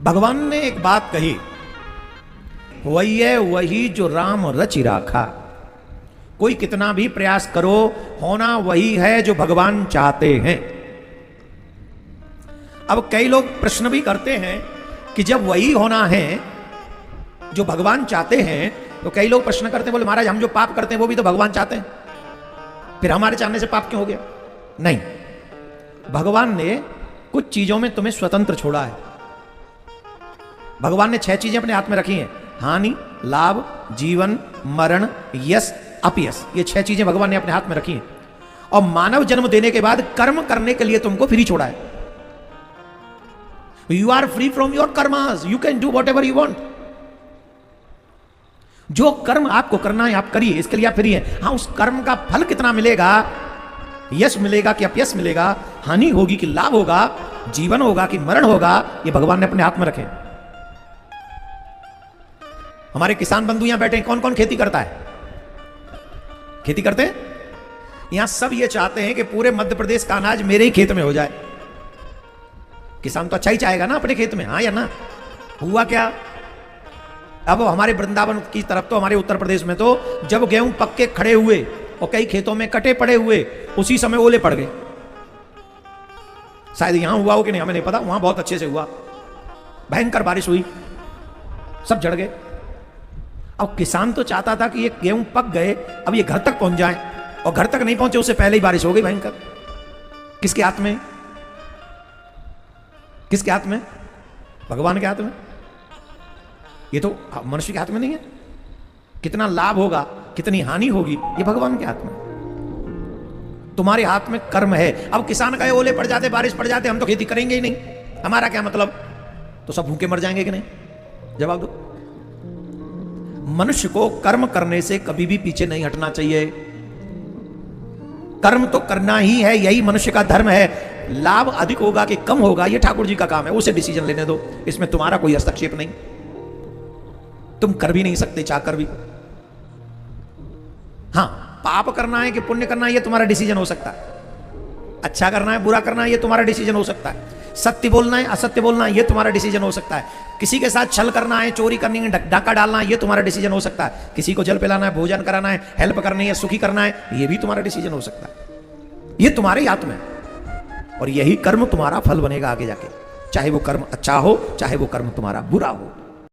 भगवान ने एक बात कही, वही है वही जो राम रचि राखा। कोई कितना भी प्रयास करो, होना वही है जो भगवान चाहते हैं। अब कई लोग प्रश्न भी करते हैं कि जब वही होना है जो भगवान चाहते हैं, तो कई लोग प्रश्न करते हैं, बोले महाराज हम जो पाप करते हैं वो भी तो भगवान चाहते हैं, फिर हमारे चाहने से पाप क्यों हो गया? नहीं, भगवान ने कुछ चीजों में तुम्हें स्वतंत्र छोड़ा है। भगवान ने 6 चीजें अपने हाथ में रखी हैं, हानि, लाभ, जीवन, मरण, यश, अपयश। ये 6 चीजें भगवान ने अपने हाथ में रखी हैं। और मानव जन्म देने के बाद कर्म करने के लिए तुमको फ्री छोड़ा है। You are free from your karmas, you can do whatever you want. जो कर्म आपको करना है आप करिए, इसके लिए आप फ्री हैं। हाँ, उस कर्म का फल कितना मिलेगा, यश मिलेगा कि अपयश मिलेगा, हानि होगी कि लाभ होगा, जीवन होगा कि मरण होगा, ये भगवान ने अपने हाथ में रखे। हमारे किसान बंधु यहां बैठे हैं, कौन कौन खेती करता है? खेती करते हैं? यहां सब ये चाहते हैं कि पूरे मध्य प्रदेश का अनाज मेरे ही खेत में हो जाए। किसान तो अच्छा ही चाहेगा ना अपने खेत में, हाँ या ना? हुआ क्या, अब हमारे वृंदावन की तरफ तो, हमारे उत्तर प्रदेश में तो जब गेहूं पक्के खड़े हुए और कई खेतों में कटे पड़े हुए, उसी समय ओले पड़ गए। शायद यहां हुआ हो कि नहीं हमें नहीं पता, वहां बहुत अच्छे से हुआ, भयंकर बारिश हुई, सब जड़ गए। अब किसान तो चाहता था कि ये गेहूं पक गए, अब ये घर तक पहुंच जाए, और घर तक नहीं पहुंचे उससे पहले ही बारिश हो गई भयंकर। किसके हाथ में? किसके हाथ में? भगवान के हाथ में। ये तो मनुष्य के हाथ में नहीं है। कितना लाभ होगा, कितनी हानि होगी, ये भगवान के हाथ में। तुम्हारे हाथ में कर्म है। अब किसान कहे ओले पड़ जाते, बारिश पड़ जाते, हम तो खेती करेंगे ही नहीं, हमारा क्या मतलब? तो सब भूखे मर जाएंगे कि नहीं? जवाब दो। मनुष्य को कर्म करने से कभी भी पीछे नहीं हटना चाहिए। कर्म तो करना ही है, यही मनुष्य का धर्म है। लाभ अधिक होगा कि कम होगा, यह ठाकुर जी का काम है, उसे डिसीजन लेने दो, इसमें तुम्हारा कोई हस्तक्षेप नहीं। तुम कर भी नहीं सकते चाहकर भी। हां, पाप करना है कि पुण्य करना है, यह तुम्हारा डिसीजन हो सकता है। अच्छा करना है, बुरा करना है, यह तुम्हारा डिसीजन हो सकता है। सत्य बोलना है, असत्य बोलना है, यह तुम्हारा डिसीजन हो सकता है। किसी के साथ छल करना है, चोरी करनी है, डाका डालना है, यह तुम्हारा डिसीजन हो सकता है। किसी को जल पिलाना है, भोजन कराना है, हेल्प करनी है, सुखी करना है, यह भी तुम्हारा डिसीजन हो सकता है। यह तुम्हारे हाथ में है, और यही कर्म तुम्हारा फल बनेगा आगे जाके, चाहे वो कर्म अच्छा हो, चाहे वो कर्म तुम्हारा बुरा हो।